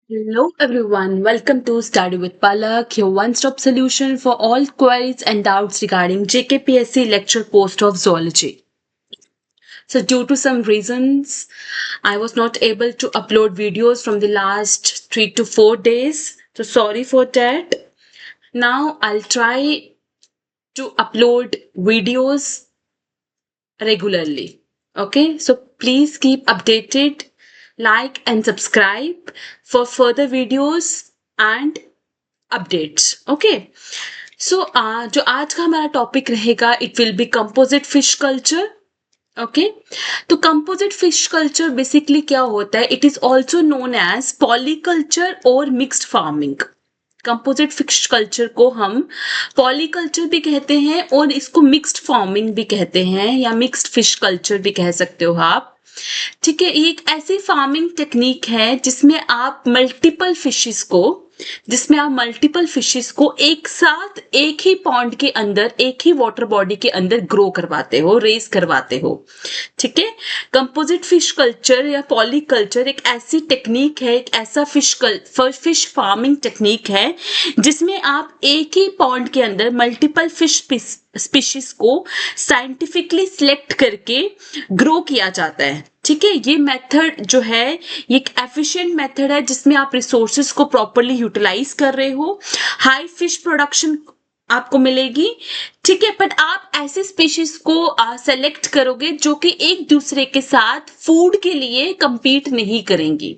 Hello everyone, welcome to Study with Palak, your one-stop solution for all queries and doubts regarding JKPSC lecture post of zoology. So due to some reasons, I was not able to upload videos from the last 3 to 4 days. So sorry for that. Now I'll try to upload videos regularly. Okay, so please keep updated, like and subscribe for further videos and updates okay so जो आज का हमारा topic रहेगा it will be composite fish culture okay तो composite fish culture basically क्या होता है it is also known as polyculture और mixed farming composite fish culture को हम पॉलीकल्चर भी कहते हैं और इसको मिक्स्ड फार्मिंग भी कहते हैं या मिक्स्ड फिश कल्चर भी कह सकते हो आप ठीक है ये एक ऐसी फार्मिंग टेक्निक है जिसमें आप मल्टीपल फिशेस को एक साथ एक ही पॉन्ड के अंदर एक ही वाटर बॉडी के अंदर ग्रो करवाते हो रेस करवाते हो ठीक है कंपोजिट फिश कल्चर या पॉलीकल्चर एक ऐसी टेक्निक है एक ऐसा फिश फार्मिंग टेक्निक है जिसमें आप एक ही पॉन्ड के अंदर मल्टीपल फिश स्पीशीज को साइंटिफिकली सिलेक्ट करके ग्रो किया जाता है ठीक है ये मेथड जो है ये एक एफिशिएंट मेथड है जिसमें आप रिसोर्सेज को प्रॉपरली यूटिलाइज कर रहे हो हाई फिश प्रोडक्शन आपको मिलेगी ठीक है बट आप ऐसे स्पीशीज को सेलेक्ट करोगे जो कि एक दूसरे के साथ फूड के लिए compete नहीं करेंगी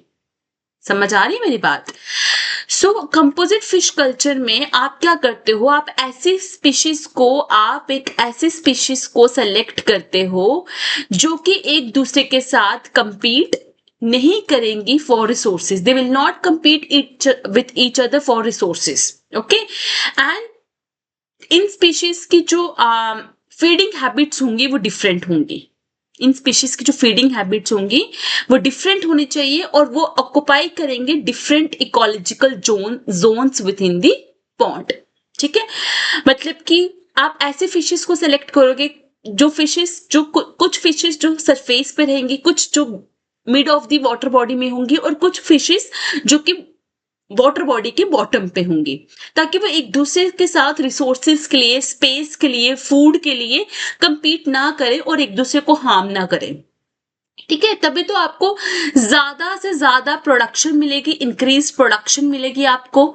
समझ आ रही है मेरी बात सो कंपोजिट फिश कल्चर में आप क्या करते हो आप एक ऐसे स्पीशीज को सेलेक्ट करते हो जो कि एक दूसरे के साथ compete नहीं करेंगी for resources they will not compete with each other for resources okay and in species की जो फीडिंग हैबिट्स होंगी वो डिफरेंट होंगी इन स्पीशीज की जो फीडिंग हैबिट्स होंगी वो डिफरेंट होनी चाहिए और वो ऑक्युपाई करेंगे different ecological zones within the pond ठीक है मतलब कि आप ऐसे फिशेस को सेलेक्ट करोगे जो कुछ फिशेस जो सरफेस पे रहेंगी कुछ जो mid of the water body में होंगी और कुछ फिशेस जो कि वाटर बॉडी के बॉटम पे होंगी ताकि वो एक दूसरे के साथ रिसोर्सेज के लिए स्पेस के लिए फूड के लिए compete ना करें और एक दूसरे को हार्म ना करें ठीक है तभी तो आपको ज्यादा से ज्यादा प्रोडक्शन मिलेगी इंक्रीज प्रोडक्शन मिलेगी आपको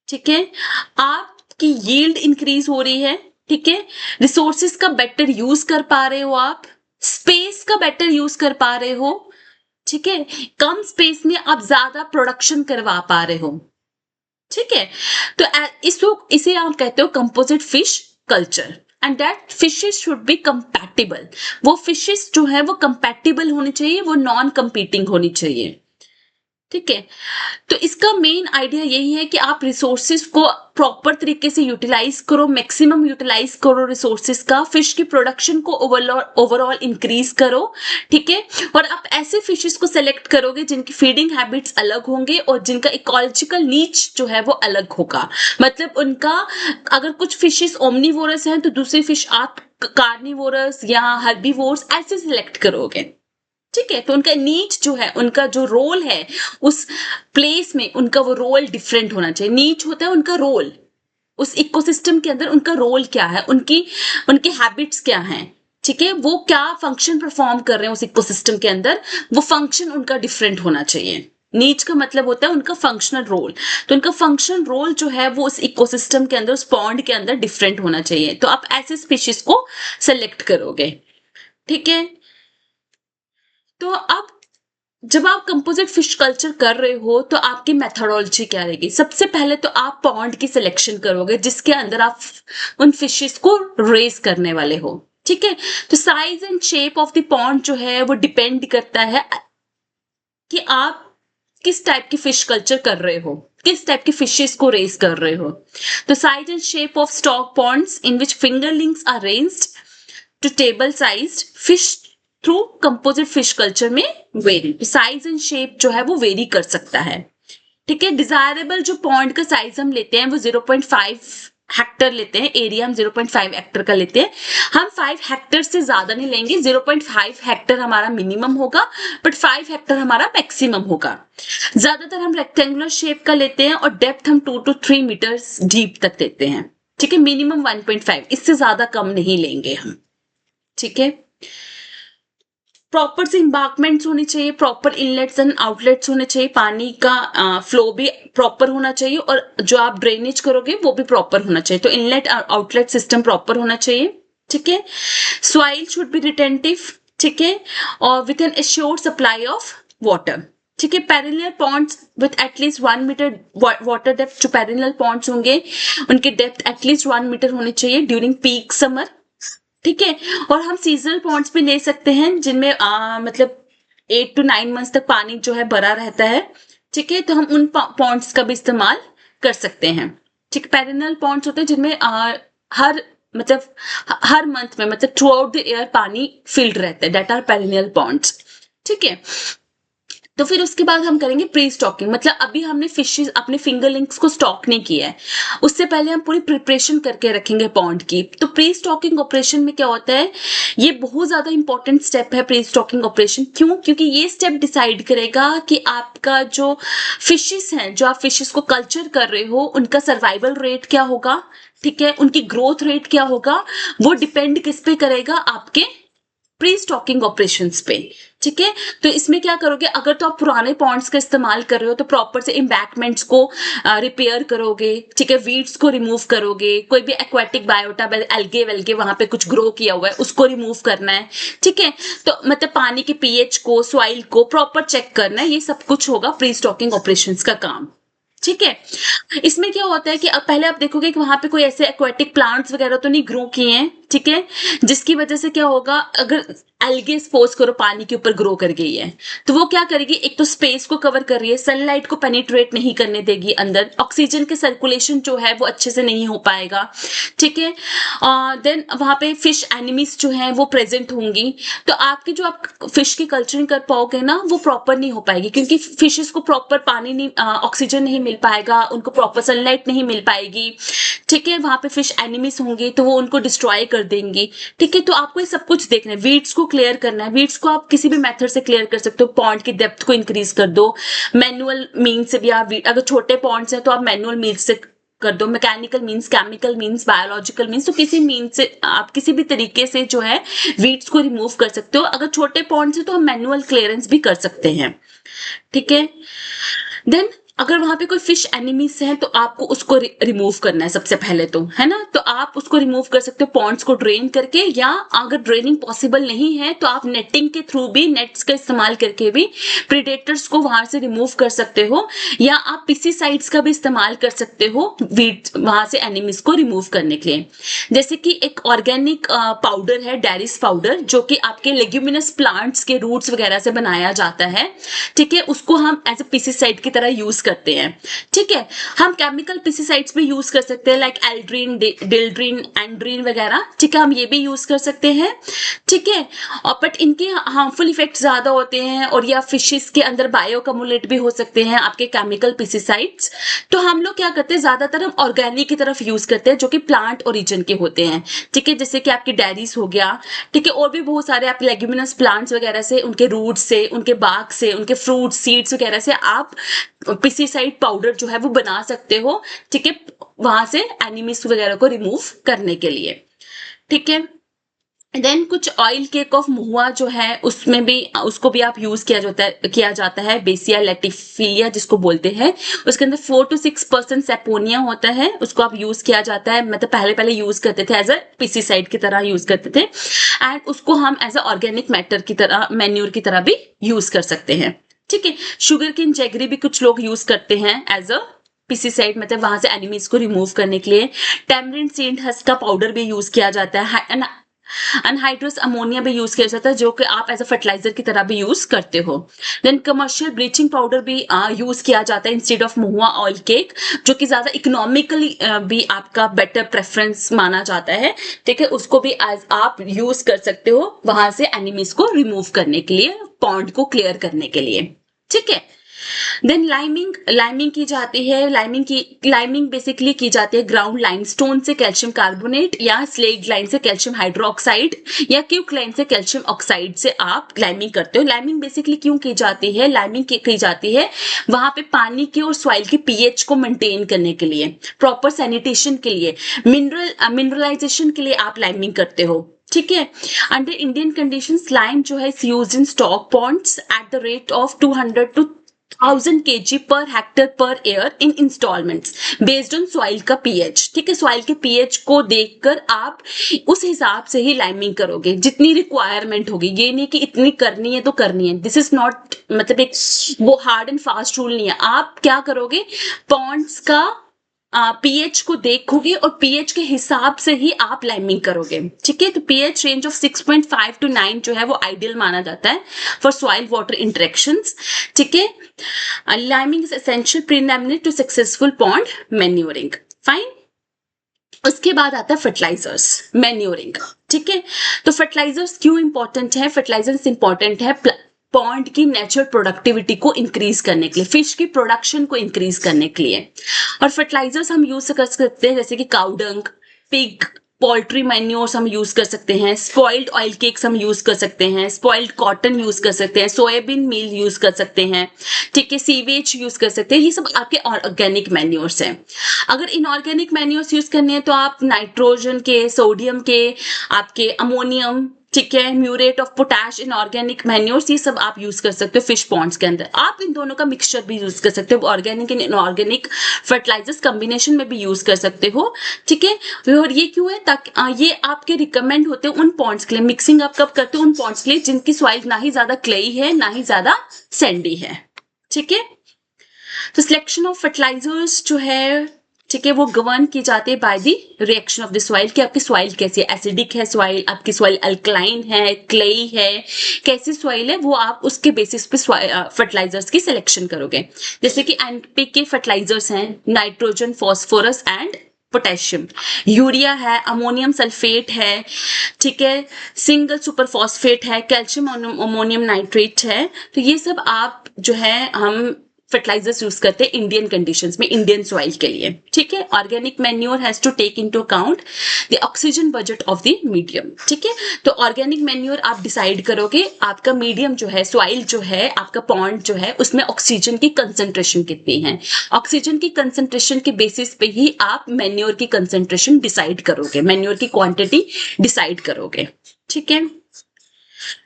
ठीक है आपकी यील्ड इंक्रीज हो रही है ठीक है रिसोर्सेज का बेटर यूज कर पा रहे हो आप स्पेस का बेटर यूज कर पा रहे हो ठीक है कम स्पेस में आप ज्यादा प्रोडक्शन करवा पा रहे हो ठीक है तो इसे आप कहते हो composite fish culture and that fishes should be compatible वो फिशेस जो है वो कंपैटिबल होनी चाहिए वो नॉन कंपीटिंग होनी चाहिए ठीक है तो इसका मेन आइडिया यही है कि आप रिसोर्सेज को प्रॉपर तरीके से यूटिलाइज करो मैक्सिमम यूटिलाइज करो रिसोर्सेज का फिश की प्रोडक्शन को ओवरऑल इंक्रीज करो ठीक है और आप ऐसे फिशेस को सेलेक्ट करोगे जिनकी फीडिंग हैबिट्स अलग होंगे और जिनका इकोलॉजिकल नीच जो है वो अलग होगा मतलब उनका अगर कुछ फिशेस ओमनीवोरस हैं तो दूसरी फिश आप कार्निवोरस या हर्बीवोरस ऐसे सिलेक्ट करोगे ठीक है तो उनका नीच जो है उनका जो रोल है उस प्लेस में उनका वो रोल डिफरेंट होना चाहिए नीच होता है उनका रोल उस इकोसिस्टम के अंदर उनका रोल क्या है उनके हैबिट्स क्या हैं ठीक है वो क्या फंक्शन परफॉर्म कर रहे हैं उस इकोसिस्टम के अंदर वो फंक्शन उनका डिफरेंट होना चाहिए नीच का मतलब होता है उनका फंक्शनल रोल तो उनका फंक्शनल रोल जो है वो उस इकोसिस्टम के अंदर उस पॉन्ड के अंदर डिफरेंट होना चाहिए तो आप ऐसे स्पीशीज को सेलेक्ट करोगे ठीक है तो अब जब आप कंपोजिट फिश कल्चर कर रहे हो तो आपकी मेथोडोलॉजी क्या रहेगी सबसे पहले तो आप पॉन्ड की सिलेक्शन करोगे जिसके अंदर आप उन फिशेस को रेस करने वाले हो ठीक है तो size and shape of the pond जो है वो डिपेंड करता है कि आप किस टाइप की फिश कल्चर कर रहे हो किस टाइप की फिशेस को रेस कर रहे हो तो size and shape of stock ponds in which fingerlings are raised to table sized fish through composite fish culture में वेरी साइज एंड शेप जो है वो वेरी कर सकता है ठीक है डिजायरेबल जो पॉन्ड का साइज हम लेते हैं वो 0.5 हेक्टर लेते हैं, एरिया हम 0.5 हेक्टर का लेते हैं। हम 5 हेक्टर से ज्यादा नहीं लेंगे, 0.5 हेक्टर हमारा मिनिमम होगा, बट 5 हेक्टर हमारा मैक्सिमम होगा। ज्यादातर हम रेक्टेंगुलर शेप का लेते हैं और डेप्थ हम 2 to 3 मीटर्स डीप तक लेते हैं। ठीक है, मिनिमम 1.5, इससे ज्यादा कम नहीं लेंगे हम। ठीक है, प्रॉपर से इम्बार्कमेंट्स होनी चाहिए, प्रॉपर इनलेट्स एंड आउटलेट्स होने चाहिए, पानी का फ्लो भी प्रॉपर होना चाहिए, और जो आप ड्रेनेज करोगे वो भी प्रॉपर होना चाहिए। तो इनलेट और आउटलेट सिस्टम प्रॉपर होना चाहिए। ठीक है, सॉइल शुड बी रिटेंटिव। ठीक है, और with an assured supply of water. ठीक है, perennial ponds with at least 1 metre water depth. जो पेरिनियल पॉन्ड्स होंगे उनकी डेप्थ एटलीस्ट 1 मीटर होनी चाहिए ड्यूरिंग पीक समर। ठीक है, और हम सीजनल पॉन्ड्स भी ले सकते हैं जिनमें मतलब 8 to 9 मंथ्स तक पानी जो है भरा रहता है। ठीक है, तो हम उन पॉन्ड्स का भी इस्तेमाल कर सकते हैं। ठीक, पेरिनियल पॉन्ड्स होते हैं जिनमें हर मतलब हर मंथ में मतलब थ्रू आउट द ईयर पानी फिल्ड रहता है, दैट आर पेरिनियल पॉन्ड्स। ठीक है, तो फिर उसके बाद हम करेंगे प्री स्टॉकिंग। मतलब अभी हमने फिशेस अपने फिंगरलिंक्स को स्टॉक नहीं किया है, उससे पहले हम पूरी प्रिपरेशन करके रखेंगे पॉन्ड की। तो प्री स्टॉकिंग ऑपरेशन में क्या होता है, ये बहुत ज्यादा इंपॉर्टेंट स्टेप है प्री स्टॉकिंग ऑपरेशन। क्यों? क्योंकि ये स्टेप डिसाइड करेगा कि आपका जो फिशेस हैं, जो आप फिशेस को कल्चर कर रहे हो, उनका सर्वाइवल रेट क्या होगा। ठीक है, उनकी ग्रोथ रेट क्या होगा, वो डिपेंड किस पे करेगा, आपके प्री स्टॉकिंग ऑपरेशंस पे। ठीक है, तो इसमें क्या करोगे, अगर तो आप पुराने पॉन्ड्स का इस्तेमाल कर रहे हो तो प्रॉपर से एम्बैंकमेंट्स को रिपेयर करोगे। ठीक है, वीड्स को रिमूव करोगे, कोई भी एक्वेटिक बायोटा, एल्गे वेल्गे वहां पे कुछ ग्रो किया हुआ है उसको रिमूव करना है। ठीक है, तो मतलब पानी के पीएच को, सॉइल को प्रॉपर चेक करना है, ये सब कुछ होगा प्री स्टॉकिंग ऑपरेशंस का काम। ठीक है, इसमें क्या होता है कि अब पहले आप देखोगे कि वहां पे कोई ऐसे एक्वेटिक प्लांट्स वगैरह तो नहीं ग्रो किए हैं। ठीक है, जिसकी वजह से क्या होगा, अगर एल्गे सपोज करो पानी के ऊपर ग्रो कर गई है तो वो क्या करेगी, एक तो स्पेस को कवर कर रही है, सनलाइट को पेनिट्रेट नहीं करने देगी अंदर, ऑक्सीजन के सर्कुलेशन जो है वो अच्छे से नहीं हो पाएगा। ठीक है, देन वहां पे फिश एनिमीज जो है वो प्रेजेंट होंगी, तो आपकी जो आप फिश की कल्चरिंग कर पाओगे ना वो प्रॉपर नहीं हो पाएगी, क्योंकि फिशेस को प्रॉपर पानी नहीं, ऑक्सीजन नहीं मिल पाएगा, उनको प्रॉपर सनलाइट नहीं मिल पाएगी। ठीक है, वहां पे फिश एनिमीज होंगे तो वो उनको डिस्ट्रॉय कर देंगी। ठीक है, तो आपको ये सब कुछ देखना है, वीड्स को क्लियर करना है। वीड्स को आप किसी भी मेथड से क्लियर कर सकते हो, पॉन्ड की डेप्थ को इंक्रीज कर दो, मैनुअल मीन से भी आप, अगर छोटे पॉन्ड्स हैं तो आप मैनुअल मीन से कर दो, mechanical means, chemical means, biological means, तो किसी मीन्स से आप किसी भी तरीके से जो है वीड्स को रिमूव कर सकते हो। अगर छोटे पॉन्ड्स है तो हम मैनुअल क्लियरेंस भी कर सकते हैं। ठीक है, देन अगर वहां पे कोई फिश एनिमीज है तो आपको उसको रिमूव करना है सबसे पहले, तो है ना, तो आप उसको रिमूव कर सकते हो पॉन्ड्स को ड्रेन करके, या अगर ड्रेनिंग पॉसिबल नहीं है तो आप नेटिंग के थ्रू भी, नेट्स का इस्तेमाल करके भी प्रीडेटर्स को वहां से रिमूव कर सकते हो, या आप पेस्टिसाइड्स का भी इस्तेमाल कर सकते हो वीड वहां से एनिमीज को रिमूव करने के लिए। जैसे कि एक ऑर्गेनिक पाउडर है, डेरिस पाउडर, जो कि आपके लेग्यूमिनस प्लांट्स के रूट्स वगैरह से बनाया जाता है। ठीक है, उसको हम एज ए पेस्टिसाइड की तरह यूज करते हैं। ठीक है, हम केमिकल पेस्टिसाइड्स भी यूज कर सकते हैं, लाइक एल्ड्रीन, डिल्ड्रीन, एंड्रीन वगैरह। ठीक है, हम ये भी यूज कर सकते हैं। ठीक है, और बट इनके हार्मफुल इफेक्ट ज्यादा होते हैं, और या फिशेस के अंदर बायोकम्युलेट भी हो सकते हैं आपके केमिकल पेस्टिसाइड्स। तो हम लोग क्या करते हैं, ज्यादातर हम ऑर्गेनिक की तरफ यूज करते हैं, जो कि प्लांट ओरिजिन के होते हैं। ठीक है, जैसे कि आपकी डेरीज हो गया। ठीक है, और भी बहुत सारे आप लेग्यूमिनस प्लांट्स वगैरह से, उनके रूट से, उनके बाग से, उनके फ्रूट सीड्स वगैरह से आप पेस्टिसाइड पाउडर जो है वो बना सकते हो। ठीक है, वहां से एनिमीज वगैरह को रिमूव करने के लिए। ठीक है, देन कुछ ऑयल केक ऑफ महुआ जो है उसमें भी, उसको भी आप यूज किया जाता है बेसिया लैटिफिलिया जिसको बोलते हैं। उसके अंदर 4 to 6% सेपोनिया होता है, उसको आप यूज किया जाता है, मतलब पहले यूज करते थे एज अ पेस्टिसाइड की तरह यूज करते थे, एंड उसको हम एज अ ऑर्गेनिक मैटर की तरह, मैन्योर की तरह भी यूज कर सकते हैं। ठीक है, शुगर केन जैगरी भी कुछ लोग यूज करते हैं एज अ पेस्टिसाइड, मतलब वहां से एनिमीज को रिमूव करने के लिए। टैमरिंड सीड हस्क का पाउडर भी यूज किया जाता है, अनहाइड्रस अमोनिया भी यूज किया जाता है, जो कि आप एज अ फर्टिलाइजर की तरह भी यूज करते हो। देन कमर्शियल ब्लीचिंग पाउडर भी यूज किया जाता है instead of Mahua oil cake, जो कि ज्यादा इकोनॉमिकली भी आपका बेटर प्रेफरेंस माना जाता है। ठीक है, उसको भी एज आप यूज कर सकते हो वहां से एनिमीज को रिमूव करने के लिए, पॉन्ड को क्लियर करने के लिए। ठीक है, देन लाइमिंग की जाती है। लाइमिंग बेसिकली की जाती है ग्राउंड लाइमस्टोन से कैल्शियम कार्बोनेट, या स्लेट लाइन से कैल्शियम हाइड्रोक्साइड, या क्यूक लाइन से कैल्शियम ऑक्साइड से आप लाइमिंग करते हो। लाइमिंग बेसिकली क्यों की जाती है? लाइमिंग की जाती है वहां पे पानी के और सॉइल के पीएच को मेंटेन करने के लिए, प्रॉपर सैनिटेशन के लिए, मिनरलाइजेशन के लिए आप लाइमिंग करते हो। ठीक है। अंडर इंडियन कंडीशंस लाइम जो है used in stock ponds at the rate of 200 to 1000 kg per hectare per year in instalments based on soil का पीएच। ठीक है, सॉइल के पीएच को देखकर आप उस हिसाब से ही लाइमिंग करोगे, जितनी रिक्वायरमेंट होगी। ये नहीं कि इतनी करनी है तो करनी है, दिस इज नॉट, मतलब एक वो हार्ड एंड फास्ट रूल नहीं है। आप क्या करोगे, पॉन्ड्स का पीएच को देखोगे और पीएच के हिसाब से ही आप लाइमिंग करोगे। ठीक है, तो पीएच रेंज ऑफ 6.5 to 9 जो है वो आइडियल माना जाता है फॉर सॉइल वाटर इंटरेक्शंस। ठीक है, liming is essential preliminary to successful pond manuring. Fine. उसके बाद आता है फर्टिलाइजर्स, मैन्योरिंग। ठीक है, तो फर्टिलाइजर्स क्यों इंपॉर्टेंट है? फर्टिलाइजर्स इंपॉर्टेंट है पॉन्ड की नेचुरल प्रोडक्टिविटी को इंक्रीज करने के लिए, फिश की प्रोडक्शन को इंक्रीज करने के लिए। और फर्टिलाइजर्स हम यूज कर सकते हैं जैसे कि काउडंग, पिग, पोल्ट्री मैन्योर्स हम यूज कर सकते हैं, स्पॉइल्ड ऑयल केक्स हम यूज कर सकते हैं, स्पॉइल्ड कॉटन यूज कर सकते हैं, सोयाबीन मील यूज कर सकते हैं। ठीक है, सीवेज यूज कर सकते हैं। ये सब आपके ऑर्गेनिक मैन्योर्स हैं। अगर इनऑर्गेनिक मैन्योर्स यूज करने हैं तो आप नाइट्रोजन के, सोडियम के, आपके अमोनियम, ठीक है, muriate of potash, inorganic manures, ये सब आप यूज कर सकते हो फिश पॉन्ड्स के अंदर। आप इन दोनों का मिक्सचर भी यूज कर सकते हो, organic and inorganic fertilisers combination में भी यूज कर सकते हो। ठीक है, और ये क्यों है? ताकि ये आपके रिकमेंड होते हैं उन पॉन्ड्स के लिए। मिक्सिंग आप कब करते हो? उन पॉन्ड्स के लिए जिनकी सॉइल ना ही ज्यादा क्लेई है ना ही ज्यादा सैंडी है। ठीक है, तो सिलेक्शन ऑफ फर्टिलाइजर्स जो है, ठीक है, वो गवर्न की जाती है by the reaction of the soil, कि आपकी सॉइल कैसी है, एसिडिक है सॉइल, आपकी सॉइल अल्कलाइन है, क्लेई है, कैसी सॉइल है, वो आप उसके बेसिस पे फर्टिलाइजर्स की सिलेक्शन करोगे। जैसे कि एनपीके फर्टिलाइजर्स हैं, nitrogen, phosphorus and potassium. Urea है, अमोनियम सल्फेट है, ठीक है, सिंगल सुपर फॉस्फेट है, कैल्शियम अमोनियम नाइट्रेट है। तो ये सब आप जो है हम फर्टिलाइजर्स यूज करते हैं इंडियन कंडीशंस में, इंडियन सॉइल के लिए। ठीक है, organic manure has to take into account the oxygen budget of the medium. ठीक है, तो ऑर्गेनिक मैन्योर आप डिसाइड करोगे आपका मीडियम जो है, सॉइल जो है, आपका पॉन्ड जो है, उसमें ऑक्सीजन की कंसेंट्रेशन कितनी है। ऑक्सीजन की कंसेंट्रेशन के बेसिस पे ही आप मैन्योर की कंसेंट्रेशन डिसाइड करोगे, मैन्योर की क्वांटिटी डिसाइड करोगे। ठीक है,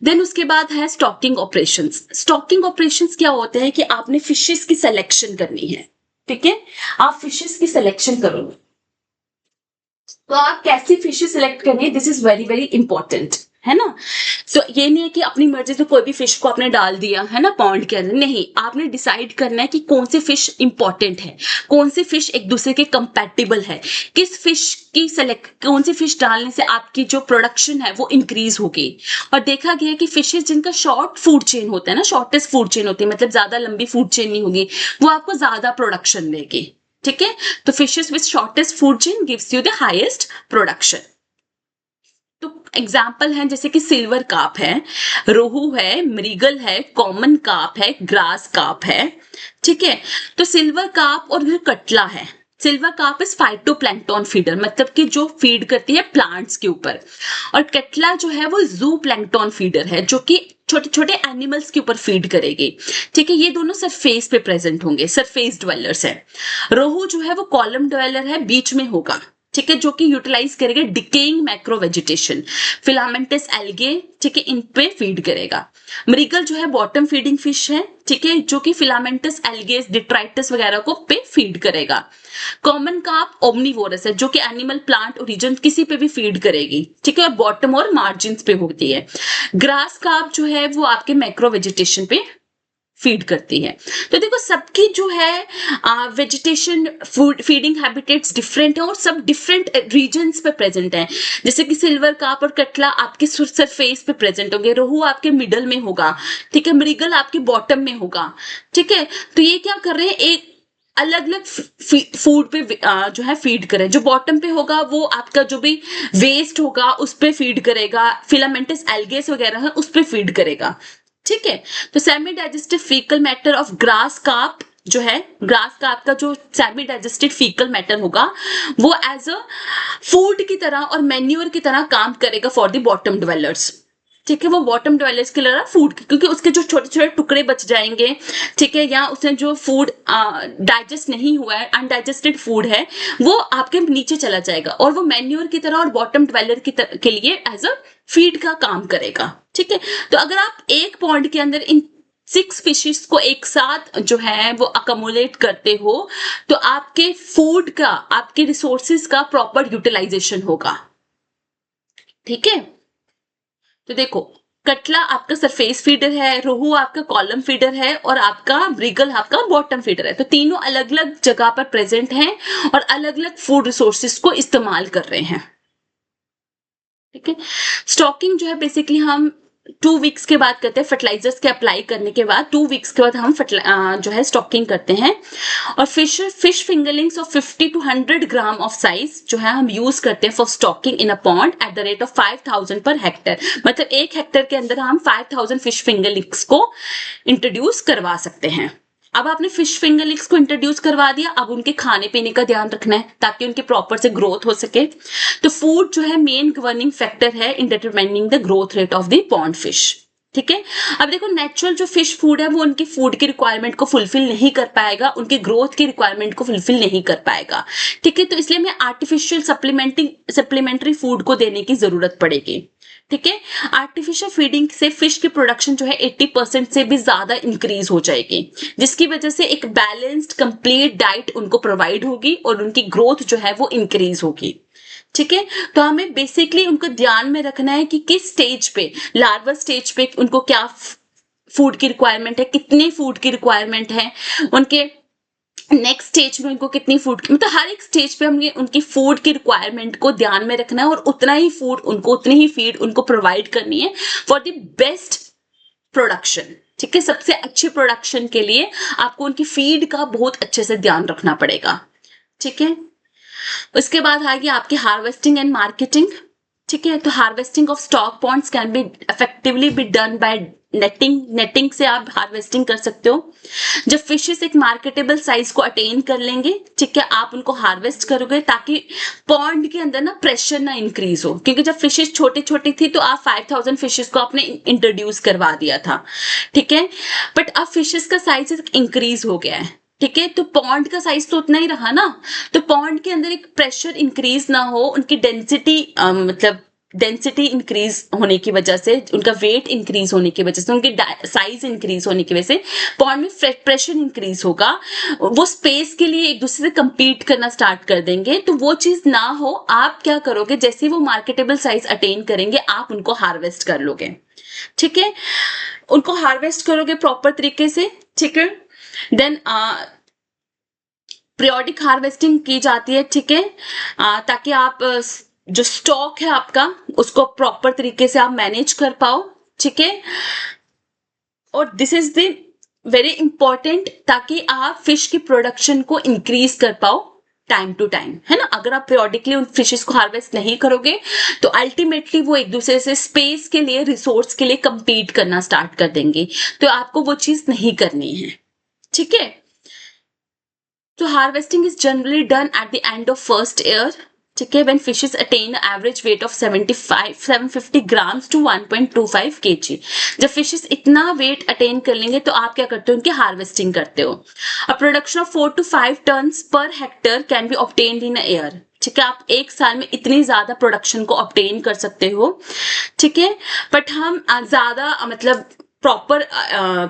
देन उसके बाद है स्टॉकिंग ऑपरेशंस। स्टॉकिंग ऑपरेशंस क्या होते हैं कि आपने फिशेस की सिलेक्शन करनी है। ठीक है, आप फिशेस की सिलेक्शन करोगे, तो आप कैसी फिशेस सिलेक्ट करनी है, this is very very important, है ना। सो ये नहीं है कि अपनी मर्जी से कोई भी फिश को आपने डाल दिया है ना पॉन्ड के अंदर, नहीं, आपने डिसाइड करना है कि कौन सी फिश इंपॉर्टेंट है, कौन सी फिश एक दूसरे के कंपैटिबल है, किस फिश की कौन सी फिश डालने से आपकी जो प्रोडक्शन है वो इंक्रीज होगी। और देखा गया है कि फिशेस जिनका शॉर्ट फूड चेन होता है ना, शॉर्टेस्ट फूड चेन होती है, मतलब ज्यादा लंबी फूड चेन नहीं होगी, वो आपको ज्यादा प्रोडक्शन देगी। ठीक है, तो fishes with shortest food chain gives you the highest production. तो एग्जाम्पल है जैसे कि सिल्वर कार्प है, रोहू है, मृगल है, कॉमन कार्प है, ग्रास कार्प है। ठीक है, तो सिल्वर कार्प और कटला है। Silver carp is phytoplankton feeder, मतलब कि जो फीड करती है प्लांट्स के ऊपर, और कटला जो है वो जू प्लैंक्टन फीडर है, जो कि छोटे छोटे एनिमल्स के ऊपर फीड करेगी। ठीक है, ये दोनों सरफेस पे प्रेजेंट होंगे, सरफेस ड्वेलर्स है। रोहू जो है वो कॉलम ड्वेलर है, बीच में होगा। ठीक है, जो कि यूटिलाइज करेगा decaying macro vegetation, filamentous algae, ठीक है, इन पे फीड करेगा। मृगल जो है बॉटम फीडिंग फिश है, ठीक है, जो कि फिलामेंटस एल्गेस, डिट्राइटस वगैरह को पे फीड करेगा। कॉमन कार्प ओमनीवोरस है, जो कि एनिमल, प्लांट, ओरिजिन किसी पे भी फीड करेगी। ठीक है, और बॉटम और मार्जिन पे होती है। ग्रास कार्प जो है वो आपके मैक्रो वेजिटेशन पे फीड करती है। तो देखो सबकी जो है vegetation food feeding habitats different है और सब डिफरेंट रीजन्स पे प्रेजेंट है। जैसे कि सिल्वर कार्प और कटला आपके सरफेस पे प्रेजेंट होंगे, रोहू आपके मिडल में होगा, ठीक है, मृगल आपके बॉटम में होगा। ठीक है, तो ये क्या कर रहे हैं, एक अलग अलग फूड पे जो है फीड करें। जो बॉटम पे होगा वो आपका जो भी वेस्ट होगा उस पे फीड करेगा, फिलामेंटस एल्गेस वगैरह है उस पे फीड करेगा। ठीक है। तो semi digestive faecal matter of grass carp जो है, ग्रास कार्प का जो सेमी डाइजेस्टेड फीकल मैटर होगा वो एज अ फूड की तरह और मैन्योर की तरह काम करेगा फॉर द बॉटम ड्वेलर्स। ठीक है, वो बॉटम ड्वेलर्स के लिए फूड, क्योंकि उसके जो छोटे छोटे टुकड़े बच जाएंगे, ठीक है, या उसने जो फूड डाइजेस्ट नहीं हुआ है, अनडाइजेस्टेड फूड है, वो आपके नीचे चला जाएगा और वो मैन्योर की तरह और बॉटम ड्वेलर के लिए एज अ फीड का काम करेगा। ठीक है, तो अगर आप एक पॉन्ड के अंदर इन 6 फिशेस को एक साथ जो है वो अकोमोडेट करते हो तो आपके फूड का, आपके रिसोर्सेज का प्रॉपर यूटिलाइजेशन होगा। ठीक है, तो देखो कटला आपका सरफेस फीडर है, रोहू आपका कॉलम फीडर है और आपका ब्रिगल आपका बॉटम फीडर है। तो तीनों अलग अलग जगह पर प्रेजेंट हैं और अलग अलग फूड रिसोर्सेज को इस्तेमाल कर रहे हैं। ठीक है, स्टॉकिंग जो है बेसिकली हम 2 वीक्स के बाद करते हैं, फर्टिलाइजर्स के अप्लाई करने के बाद 2 वीक्स के बाद हम जो है स्टॉकिंग करते हैं। और fish fingerlings of 50 to 100 gram of size जो है हम यूज करते हैं for stocking in a pond at the rate of 5000 per hectare. मतलब 1 हेक्टेयर के अंदर हम 5000 फिश फिंगरलिंग्स को इंट्रोड्यूस करवा सकते हैं। अब आपने फिश फिंगरलिंग्स को इंट्रोड्यूस करवा दिया, अब उनके खाने पीने का ध्यान रखना है ताकि उनके प्रॉपर से ग्रोथ हो सके। तो फूड जो है मेन गवर्निंग फैक्टर है in determining the growth rate of the pond fish. ठीक है, अब देखो नेचुरल जो फिश फूड है वो उनकी फूड की रिक्वायरमेंट को फुलफिल नहीं कर पाएगा, उनकी ग्रोथ की रिक्वायरमेंट को फुलफिल नहीं कर पाएगा। ठीक है, तो इसलिए हमें आर्टिफिशियल सप्लीमेंट्री फूड को देने की जरूरत पड़ेगी। ठीक है, आर्टिफिशियल फीडिंग से फिश की प्रोडक्शन जो है 80% से भी ज्यादा इंक्रीज हो जाएगी, जिसकी वजह से एक बैलेंस्ड कंप्लीट डाइट उनको प्रोवाइड होगी और उनकी ग्रोथ जो है वो इंक्रीज होगी। ठीक है, तो हमें बेसिकली उनको ध्यान में रखना है कि किस स्टेज पे, लार्वा स्टेज पे उनको क्या फूड की रिक्वायरमेंट है, कितने फूड की रिक्वायरमेंट है, उनके नेक्स्ट स्टेज में उनको कितनी फूड, मतलब हर एक स्टेज पे हमें उनकी फूड की रिक्वायरमेंट को ध्यान में रखना है और उतना ही फूड उनको, उतनी ही फीड उनको प्रोवाइड करनी है फॉर द बेस्ट प्रोडक्शन। ठीक है, सबसे अच्छे प्रोडक्शन के लिए आपको उनकी फीड का बहुत अच्छे से ध्यान रखना पड़ेगा। ठीक है, उसके बाद आएगी आपकी हार्वेस्टिंग एंड मार्केटिंग। ठीक है, तो harvesting of stock ponds can be effectively be done by netting से आप हार्वेस्टिंग कर सकते हो। जब फिशेस एक मार्केटेबल साइज को अटेन कर लेंगे, ठीक है, आप उनको हार्वेस्ट करोगे ताकि पॉन्ड के अंदर ना प्रेशर ना इंक्रीज हो, क्योंकि जब फिशेस छोटी छोटी थी तो आप 5000 फिशेस को आपने इंट्रोड्यूस करवा दिया था। ठीक है, बट अब फिशेस का साइज इंक्रीज हो गया है। ठीक है, तो पॉन्ड का साइज तो उतना ही रहा ना, तो पॉन्ड के अंदर एक प्रेशर इंक्रीज ना हो, उनकी डेंसिटी मतलब डेंसिटी इंक्रीज होने की वजह से, उनका वेट इंक्रीज होने की वजह से, उनकी साइज इंक्रीज होने की वजह से पॉन्ड में प्रेशर इंक्रीज होगा, वो स्पेस के लिए एक दूसरे से कंपीट करना स्टार्ट कर देंगे। तो वो चीज ना हो, आप क्या करोगे, जैसे वो मार्केटेबल साइज अटेन करेंगे आप उनको हार्वेस्ट कर लोगे। ठीक है, उनको हार्वेस्ट करोगे प्रॉपर तरीके से। ठीक है, देन पीरियोडिक हार्वेस्टिंग की जाती है। ठीक है, ताकि आप जो स्टॉक है आपका उसको प्रॉपर तरीके से आप मैनेज कर पाओ। ठीक है, और this is the very important, ताकि आप फिश की प्रोडक्शन को इंक्रीज कर पाओ टाइम टू टाइम, है ना। अगर आप पीरियोडिकली उन फिशेस को हार्वेस्ट नहीं करोगे तो अल्टीमेटली वो एक दूसरे से स्पेस के लिए, रिसोर्स के लिए कंपीट करना स्टार्ट कर देंगे, तो आपको वो चीज नहीं करनी है। ठीक है, तो harvesting is generally done at the end of first year. ठीक है, when fishes attain average weight of 750 grams to 1.25 kg। जब फिशेस इतना वेट अटेन कर लेंगे तो आप क्या करते हो, उनकी हार्वेस्टिंग करते हो। A production of 4 to 5 tonnes per hectare can be obtained in a year. ठीक है, आप एक साल में इतनी ज्यादा प्रोडक्शन को ऑब्टेन कर सकते हो। ठीक है, बट हम ज्यादा मतलब प्रॉपर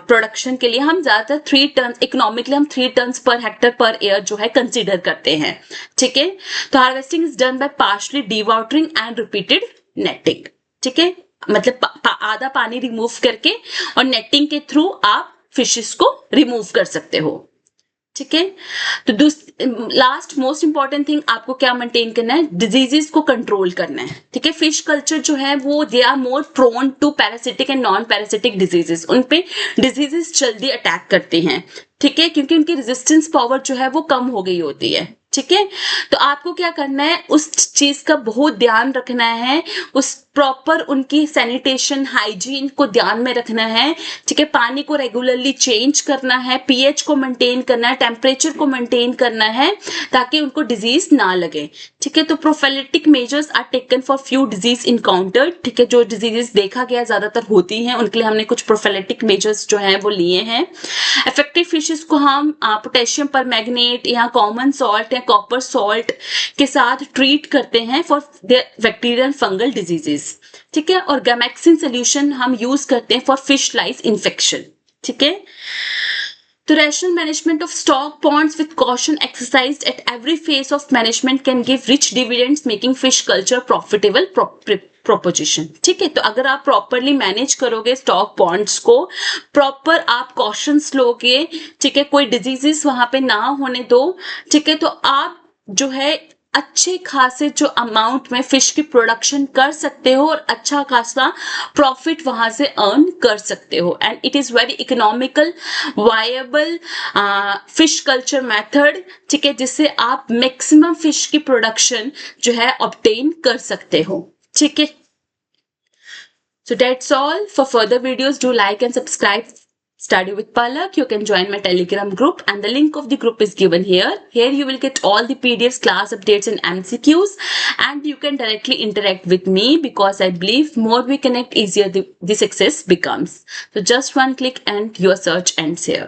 प्रोडक्शन के लिए हम ज्यादातर 3 टन, इकोनॉमिकली हम 3 turns per hectare per year जो है कंसीडर करते हैं। ठीक है, तो harvesting is done by partially dewatering and repeated netting. ठीक है, मतलब आधा पानी रिमूव करके और नेटिंग के थ्रू आप फिशेस को रिमूव कर सकते हो। ठीक है, तो लास्ट मोस्ट इंपॉर्टेंट थिंग आपको क्या मेंटेन करना है, डिजीजेस को कंट्रोल करना है। ठीक है, फिश कल्चर जो है वो they are more prone to parasitic and non parasitic diseases, उन पे डिजीजेस जल्दी अटैक करते हैं। ठीक है, क्योंकि उनकी रेजिस्टेंस पावर जो है वो कम हो गई होती है। ठीक है। तो आपको क्या करना है, उस चीज का बहुत ध्यान रखना है, उस प्रॉपर उनकी सैनिटेशन हाइजीन को ध्यान में रखना है, ठीक है। पानी को रेगुलरली चेंज करना है, पीएच को मेंटेन करना है, टेम्परेचर को मेंटेन करना है ताकि उनको डिजीज ना लगे, ठीक है। तो prophylactic measures are taken for few disease encountered, ठीक है। जो डिजीजेस देखा गया ज्यादातर होती हैं उनके लिए हमने कुछ प्रोफाइलेटिक मेजर्स जो है वो लिए हैं। इफेक्टिव फिशेस को हम पोटेशियम परमैंगनेट या कॉमन सॉल्ट या कॉपर सॉल्ट के साथ ट्रीट करते हैं फॉर बैक्टीरियल फंगल डिजीजेस, ठीक है। और गैमेक्सिन सोल्यूशन हम यूज करते हैं फॉर फिश लाइस इन्फेक्शन, ठीक है। The rational management of stock ponds with caution exercised at every phase of management can give rich dividends, making fish culture profitable proposition, ठीक है। तो अगर आप प्रॉपरली मैनेज करोगे स्टॉक पॉन्ड्स को, proper आप कॉशंस लोगे, ठीक है, कोई डिजीजेस वहां पे ना होने दो, ठीक है, तो आप जो है अच्छे खासे जो अमाउंट में फिश की प्रोडक्शन कर सकते हो और अच्छा खासा प्रॉफिट वहां से अर्न कर सकते हो। And it is very economical viable fish culture method, ठीक है, जिससे आप मैक्सिमम फिश की प्रोडक्शन जो है ऑब्टेन कर सकते हो, ठीक है। So that's all. For further videos, do like and subscribe Study with Palak. You can join my Telegram group and the link of the group is given here. Here you will get all the PDFs, class updates and MCQs, and you can directly interact with me because I believe more we connect, easier the success becomes. So just one click and your search ends here.